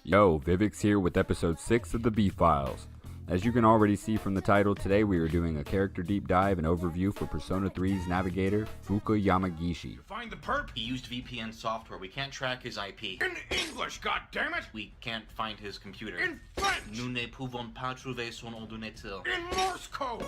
Yo, ViivviiX here with episode 6 of the B-Files. As you can already see from the title, today we are doing a character deep dive and overview for Persona 3's navigator, Fuuka Yamagishi. To find the perp, he used VPN software. We can't track his IP. In English, goddammit! We can't find his computer. In French! Nous ne pouvons pas trouver son ordinateur. In Morse code!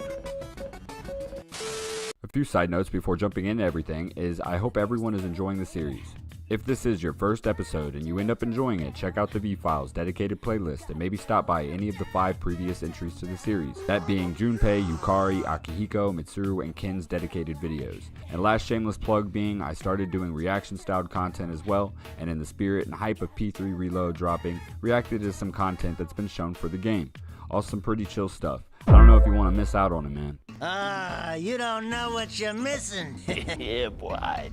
A few side notes before jumping into everything is I hope everyone is enjoying the series. If this is your first episode and you end up enjoying it, check out the V-Files dedicated playlist and maybe stop by any of the 5 previous entries to the series, that being Junpei, Yukari, Akihiko, Mitsuru, and Ken's dedicated videos. And last shameless plug being I started doing reaction styled content as well, and in the spirit and hype of P3 Reload dropping, reacted to some content that's been shown for the game. All some pretty chill stuff. I don't know if you want to miss out on it, man. You don't know what you're missing. Yeah, boy.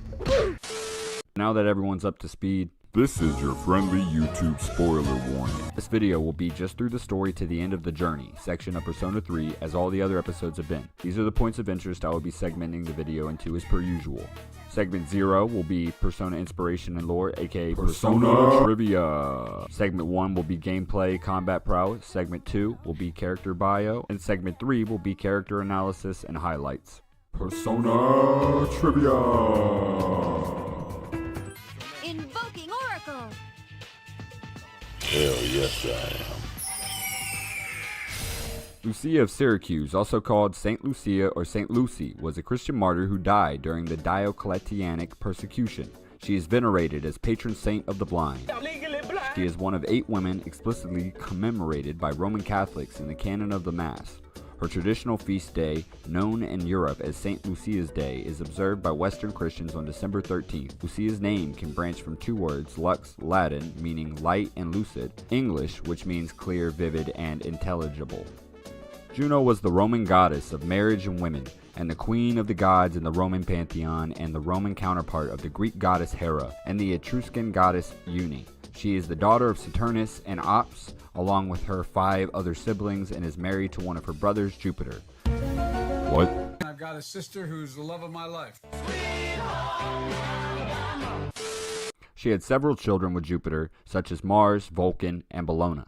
Now that everyone's up to speed, this is your friendly YouTube spoiler warning. This video will be just through the story to the end of the journey section of Persona 3 as all the other episodes have been. These are the points of interest I will be segmenting the video into as per usual. Segment 0 will be Persona Inspiration and Lore, aka Persona Trivia. Segment 1 will be Gameplay, Combat Prowess. Segment 2 will be Character Bio. And Segment 3 will be Character Analysis and Highlights. Persona Trivia! Invoking Oracle! Hell yes I am. Lucia of Syracuse, also called Saint Lucia or Saint Lucy, was a Christian martyr who died during the Diocletianic persecution. She is venerated as patron saint of the blind. She is one of 8 women explicitly commemorated by Roman Catholics in the canon of the Mass. Her traditional feast day, known in Europe as St. Lucia's Day, is observed by Western Christians on December 13th. Lucia's name can branch from 2 words, lux, Latin, meaning light and lucid, English, which means clear, vivid, and intelligible. Juno was the Roman goddess of marriage and women, and the queen of the gods in the Roman pantheon, and the Roman counterpart of the Greek goddess Hera, and the Etruscan goddess Uni. She is the daughter of Saturnus and Ops, along with her 5 other siblings, and is married to one of her brothers, Jupiter. What? I've got a sister who's the love of my life. She had several children with Jupiter, such as Mars, Vulcan, and Bellona.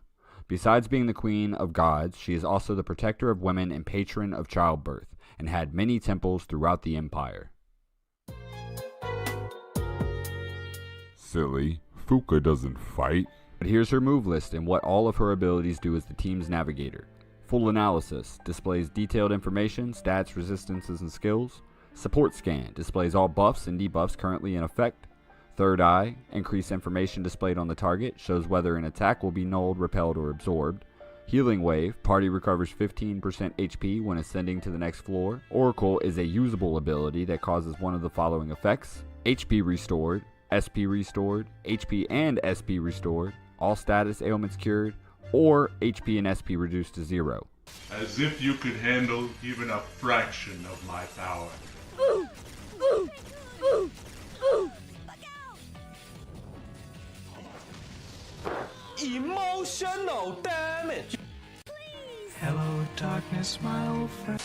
Besides being the queen of gods, she is also the protector of women and patron of childbirth, and had many temples throughout the empire. Silly. Fuuka doesn't fight. But here's her move list and what all of her abilities do as the team's navigator. Full analysis displays detailed information, stats, resistances, and skills. Support scan displays all buffs and debuffs currently in effect. Third eye, increased information displayed on the target, shows whether an attack will be nulled, repelled, or absorbed. Healing wave, party recovers 15% HP when ascending to the next floor. Oracle is a usable ability that causes one of the following effects: HP restored, SP restored, HP and SP restored, all status ailments cured, or HP and SP reduced to 0. As if you could handle even a fraction of my power. Ooh! Ooh! Ooh! Ooh! Emotional damage. Hello, darkness, my old friend.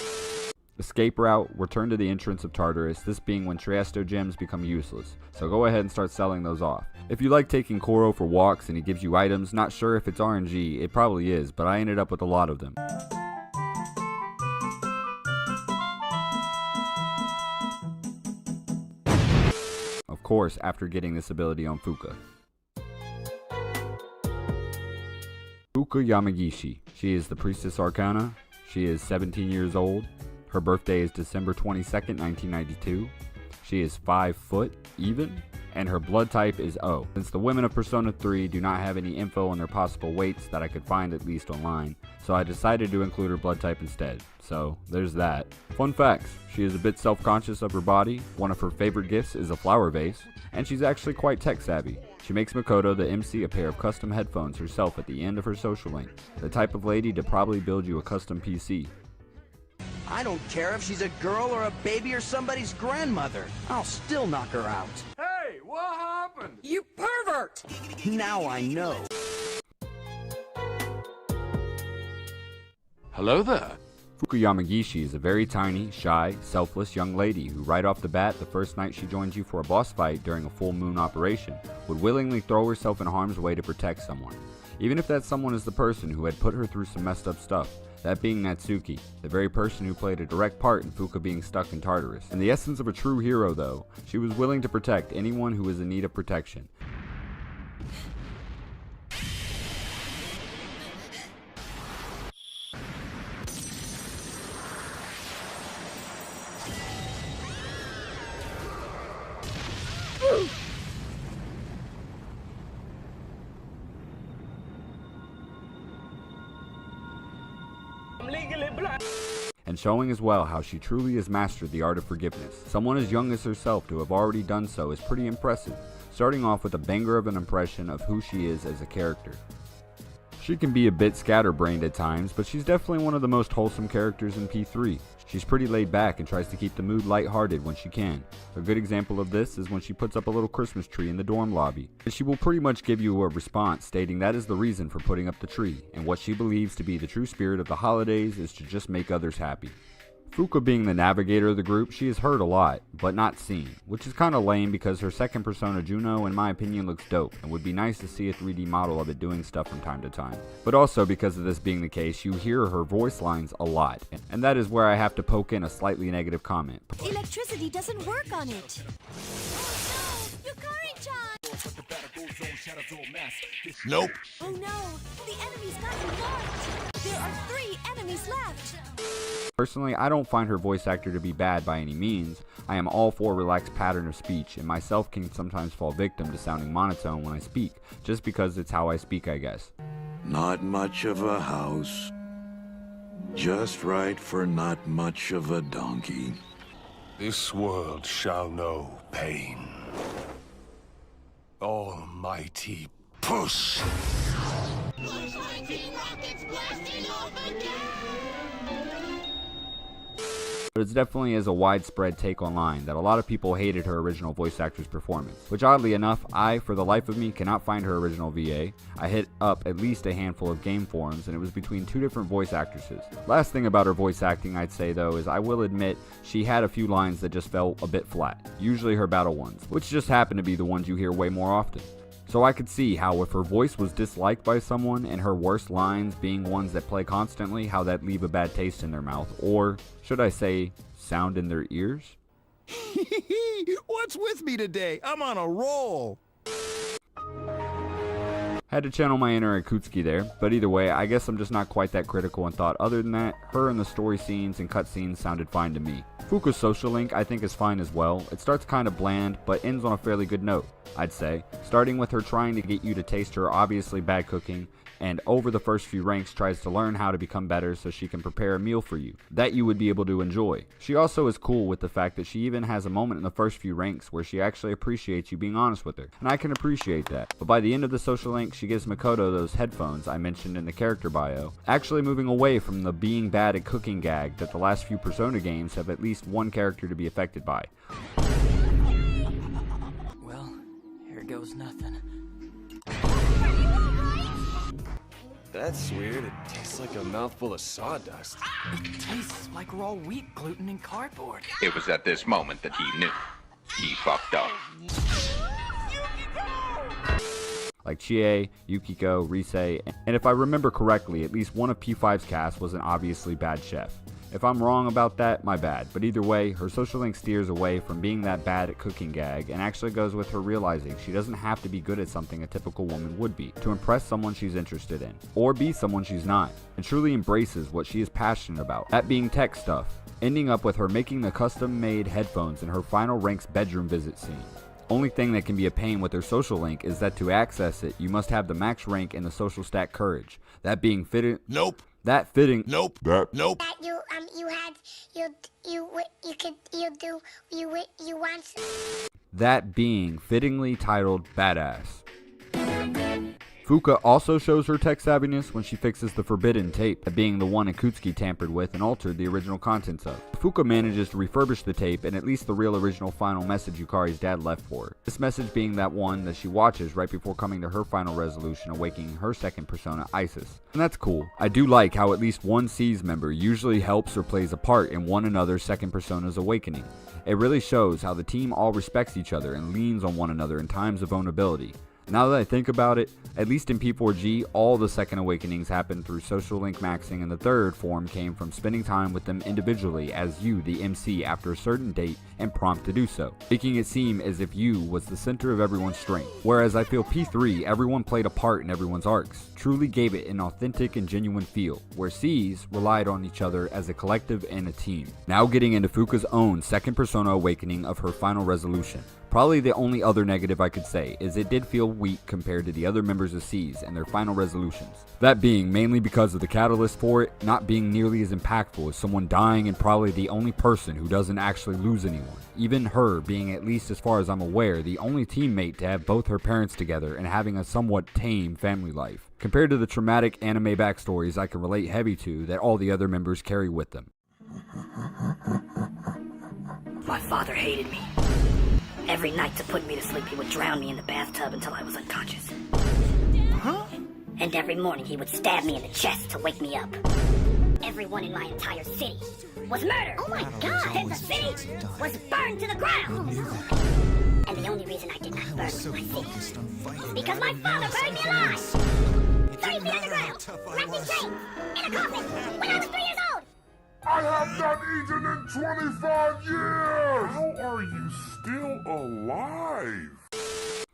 Escape route, return to the entrance of Tartarus, this being when Triasto gems become useless, so go ahead and start selling those off. If you like taking Koro for walks and he gives you items, not sure if it's RNG, it probably is, but I ended up with a lot of them. Of course, after getting this ability on Fuuka. Fuuka Yamagishi. She is the Priestess Arcana. She is 17 years old. Her birthday is December 22nd, 1992. She is 5 foot, even, and her blood type is O. Since the women of Persona 3 do not have any info on their possible weights that I could find at least online, so I decided to include her blood type instead. So, there's that. Fun facts: she is a bit self-conscious of her body, one of her favorite gifts is a flower vase, and she's actually quite tech-savvy. She makes Makoto, the MC, a pair of custom headphones herself at the end of her social link. The type of lady to probably build you a custom PC. I don't care if she's a girl or a baby or somebody's grandmother. I'll still knock her out. Hey, what happened? You pervert! Now I know. Hello there. Fuuka Yamagishi is a very tiny, shy, selfless young lady who right off the bat, the first night she joins you for a boss fight during a full moon operation, would willingly throw herself in harm's way to protect someone. even if that someone is the person who had put her through some messed up stuff, that being Natsuki, the very person who played a direct part in Fuuka being stuck in Tartarus. In the essence of a true hero though, she was willing to protect anyone who was in need of protection. And showing as well how she truly has mastered the art of forgiveness. Someone as young as herself to have already done so is pretty impressive, starting off with a banger of an impression of who she is as a character. She can be a bit scatterbrained at times, but she's definitely one of the most wholesome characters in P3. She's pretty laid back and tries to keep the mood lighthearted when she can. A good example of this is when she puts up a little Christmas tree in the dorm lobby. And she will pretty much give you a response stating that is the reason for putting up the tree, and what she believes to be the true spirit of the holidays is to just make others happy. Fuuka being the navigator of the group, she is heard a lot, but not seen, which is kinda lame because her second persona Juno in my opinion looks dope and would be nice to see a 3D model of it doing stuff from time to time. But also because of this being the case, you hear her voice lines a lot, and that is where I have to poke in a slightly negative comment. Electricity doesn't work on it. Oh no! Yukari-chan! Nope. Oh no! The enemy's got you locked! There are 3 enemies left! Personally, I don't find her voice actor to be bad by any means. I am all for a relaxed pattern of speech, and myself can sometimes fall victim to sounding monotone when I speak, just because it's how I speak, I guess. Not much of a house. Just right for not much of a donkey. This world shall know pain. Almighty push! But it's definitely is a widespread take online that a lot of people hated her original voice actor's performance, which oddly enough, I, for the life of me, cannot find her original VA. I hit up at least a handful of game forums and it was between 2 different voice actresses. Last thing about her voice acting I'd say though is I will admit she had a few lines that just felt a bit flat, usually her battle ones, which just happen to be the ones you hear way more often. So I could see how if her voice was disliked by someone and her worst lines being ones that play constantly, how that leave a bad taste in their mouth, or should I say, sound in their ears? What's with me today? I'm on a roll. Had to channel my inner Akutsuki there, but either way, I guess I'm just not quite that critical and thought other than that, her and the story scenes and cutscenes sounded fine to me. Fuuka's social link I think is fine as well. It starts kinda bland, but ends on a fairly good note, I'd say, starting with her trying to get you to taste her obviously bad cooking, and over the first few ranks tries to learn how to become better so she can prepare a meal for you that you would be able to enjoy. She also is cool with the fact that she even has a moment in the first few ranks where she actually appreciates you being honest with her, and I can appreciate that. But by the end of the social link, she gives Makoto those headphones I mentioned in the character bio, actually moving away from the being bad at cooking gag that the last few Persona games have at least one character to be affected by. Well, here goes nothing. That's weird. It tastes like a mouthful of sawdust. It tastes like raw wheat, gluten, and cardboard. It was at this moment that he knew. He fucked up. Like Chie, Yukiko, Rise, and if I remember correctly, at least one of P5's cast was an obviously bad chef. If I'm wrong about that, my bad, but either way, her social link steers away from being that bad at cooking gag and actually goes with her realizing she doesn't have to be good at something a typical woman would be to impress someone she's interested in, or be someone she's not, and truly embraces what she is passionate about, that being tech stuff, ending up with her making the custom-made headphones in her final rank's bedroom visit scene. Only thing that can be a pain with her social link is that to access it, you must have the max rank in the social stat courage, that being fitting. Nope. That fitting. Nope. That. Nope. That you want. That being fittingly titled Badass. Fuuka also shows her tech savviness when she fixes the forbidden tape, that being the one Akutsuki tampered with and altered the original contents of. Fuuka manages to refurbish the tape and at least the real original final message Yukari's dad left for her. This message being that one that she watches right before coming to her final resolution, awakening her second persona, Isis. And that's cool. I do like how at least one SEES member usually helps or plays a part in one another's second persona's awakening. It really shows how the team all respects each other and leans on one another in times of vulnerability. Now that I think about it, at least in P4G, all the second awakenings happened through social link maxing, and the third form came from spending time with them individually as you, the MC, after a certain date and prompt to do so, making it seem as if you was the center of everyone's strength. Whereas I feel P3, everyone played a part in everyone's arcs, truly gave it an authentic and genuine feel, where C's relied on each other as a collective and a team. Now getting into Fuuka's own second persona awakening of her final resolution. Probably the only other negative I could say is it did feel weak compared to the other members of C's and their final resolutions. That being mainly because of the catalyst for it not being nearly as impactful as someone dying and probably the only person who doesn't actually lose anyone. Even her being, at least as far as I'm aware, the only teammate to have both her parents together and having a somewhat tame family life, compared to the traumatic anime backstories I can relate heavy to that all the other members carry with them. My father hated me. Every night to put me to sleep, he would drown me in the bathtub until I was unconscious. Huh? And every morning he would stab me in the chest to wake me up. Everyone in my entire city was murdered. Oh my God! And the city was burned to the ground. And the only reason I did not burn my city is because my father burned me alive. 30 feet underground, wrapped in chains, in a coffin, when I was 3 years old. I have not eaten in 25 years! How are you still alive?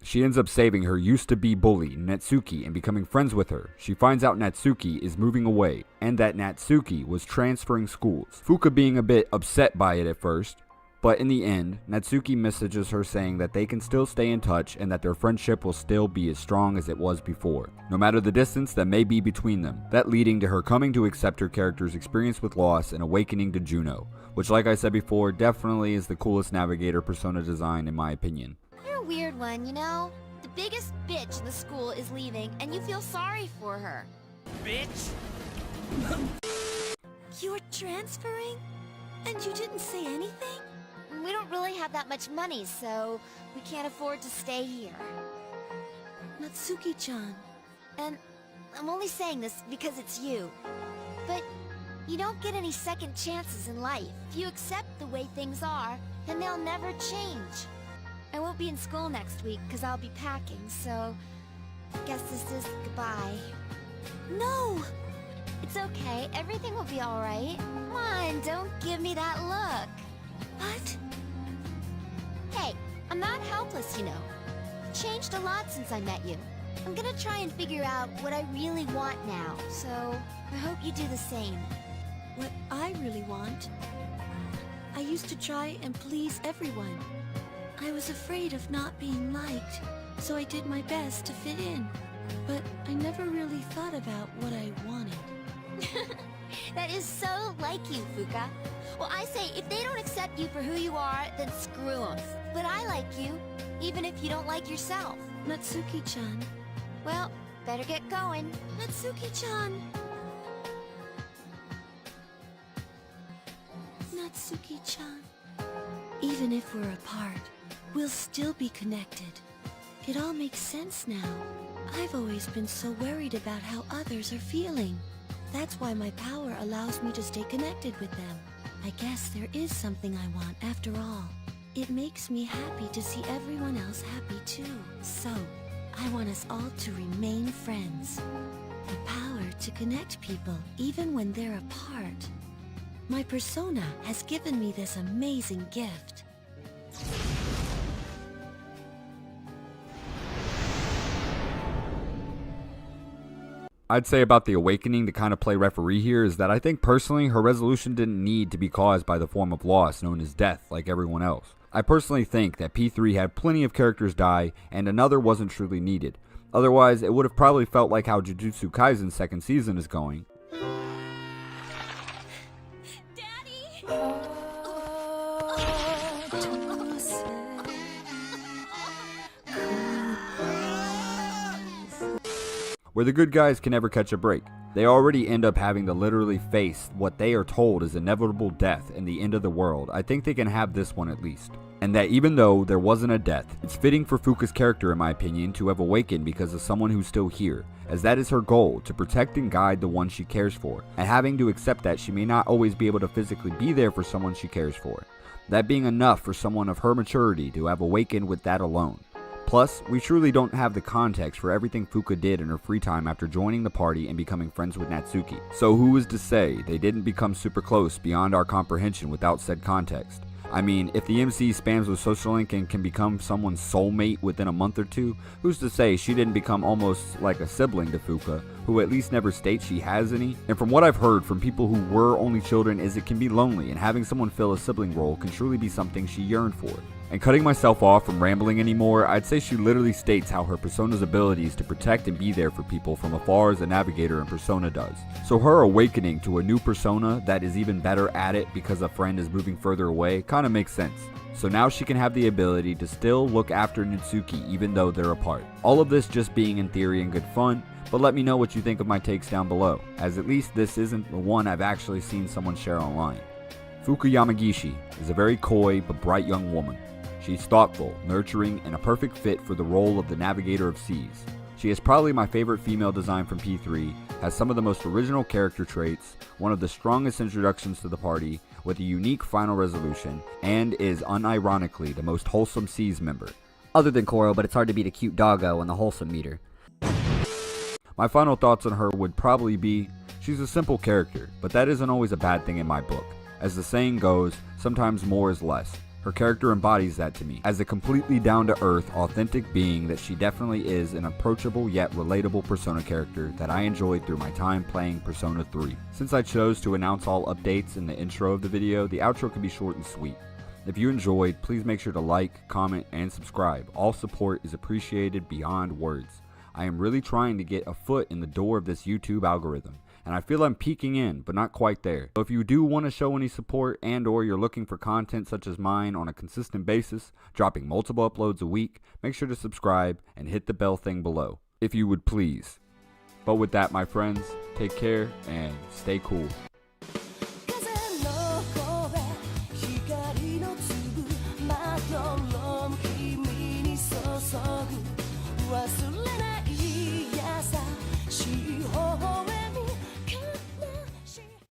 She ends up saving her used-to-be bully, Natsuki, and becoming friends with her. She finds out Natsuki is moving away, and that Natsuki was transferring schools. Fuuka being a bit upset by it at first, but in the end, Natsuki messages her saying that they can still stay in touch and that their friendship will still be as strong as it was before, no matter the distance that may be between them. That leading to her coming to accept her character's experience with loss and awakening to Juno, which, like I said before, definitely is the coolest navigator persona design in my opinion. You're a weird one, you know? The biggest bitch in the school is leaving, and you feel sorry for her. Bitch! You're transferring? And you didn't say anything? We don't really have that much money, so we can't afford to stay here. Natsuki-chan. And I'm only saying this because it's you. But you don't get any second chances in life. If you accept the way things are, then they'll never change. I won't be in school next week because I'll be packing, so I guess this is goodbye. No! It's okay. Everything will be alright. Come on, don't give me that look. What? Hey, I'm not helpless, you know. I've changed a lot since I met you. I'm gonna try and figure out what I really want now, so I hope you do the same. What I really want? I used to try and please everyone. I was afraid of not being liked, so I did my best to fit in. But I never really thought about what I wanted. That is so like you, Fuuka. Well, I say, if they don't accept you for who you are, then screw them. But I like you, even if you don't like yourself. Natsuki-chan. Well, better get going. Natsuki-chan! Natsuki-chan. Even if we're apart, we'll still be connected. It all makes sense now. I've always been so worried about how others are feeling. That's why my power allows me to stay connected with them. I guess there is something I want after all. It makes me happy to see everyone else happy too. So, I want us all to remain friends. The power to connect people even when they're apart. My persona has given me this amazing gift. I'd say about the awakening to kind of play referee here is that I think personally her resolution didn't need to be caused by the form of loss known as death like everyone else. I personally think that P3 had plenty of characters die and another wasn't truly needed. Otherwise, it would have probably felt like how Jujutsu Kaisen's second season is going. Where the good guys can never catch a break. They already end up having to literally face what they are told is inevitable death and the end of the world. I think they can have this one at least. And that even though there wasn't a death, it's fitting for Fuuka's character in my opinion to have awakened because of someone who's still here, as that is her goal, to protect and guide the one she cares for, and having to accept that she may not always be able to physically be there for someone she cares for. That being enough for someone of her maturity to have awakened with that alone. Plus, we truly don't have the context for everything Fuuka did in her free time after joining the party and becoming friends with Natsuki. So who is to say they didn't become super close beyond our comprehension without said context? I mean, if the MC spams with social link and can become someone's soulmate within a month or two, who's to say she didn't become almost like a sibling to Fuuka, who at least never states she has any? And from what I've heard from people who were only children is it can be lonely, and having someone fill a sibling role can truly be something she yearned for. And cutting myself off from rambling anymore, I'd say she literally states how her Persona's ability is to protect and be there for people from afar as a navigator in Persona does. So her awakening to a new Persona that is even better at it because a friend is moving further away kinda makes sense. So now she can have the ability to still look after Natsuki even though they're apart. All of this just being in theory and good fun, but let me know what you think of my takes down below, as at least this isn't the one I've actually seen someone share online. Fuuka Yamagishi is a very coy but bright young woman. She's thoughtful, nurturing, and a perfect fit for the role of the Navigator of Seas. She is probably my favorite female design from P3, has some of the most original character traits, one of the strongest introductions to the party, with a unique final resolution, and is unironically the most wholesome Seas member. Other than Koro, but it's hard to beat a cute doggo on the wholesome meter. My final thoughts on her would probably be, she's a simple character, but that isn't always a bad thing in my book. As the saying goes, sometimes more is less. Her character embodies that to me, as a completely down-to-earth, authentic being that she definitely is, an approachable yet relatable Persona character that I enjoyed through my time playing Persona 3. Since I chose to announce all updates in the intro of the video, the outro can be short and sweet. If you enjoyed, please make sure to like, comment, and subscribe. All support is appreciated beyond words. I am really trying to get a foot in the door of this YouTube algorithm, and I feel I'm peeking in, but not quite there. So if you do want to show any support and or you're looking for content such as mine on a consistent basis, dropping multiple uploads a week, make sure to subscribe and hit the bell thing below, if you would please. But with that, my friends, take care and stay cool.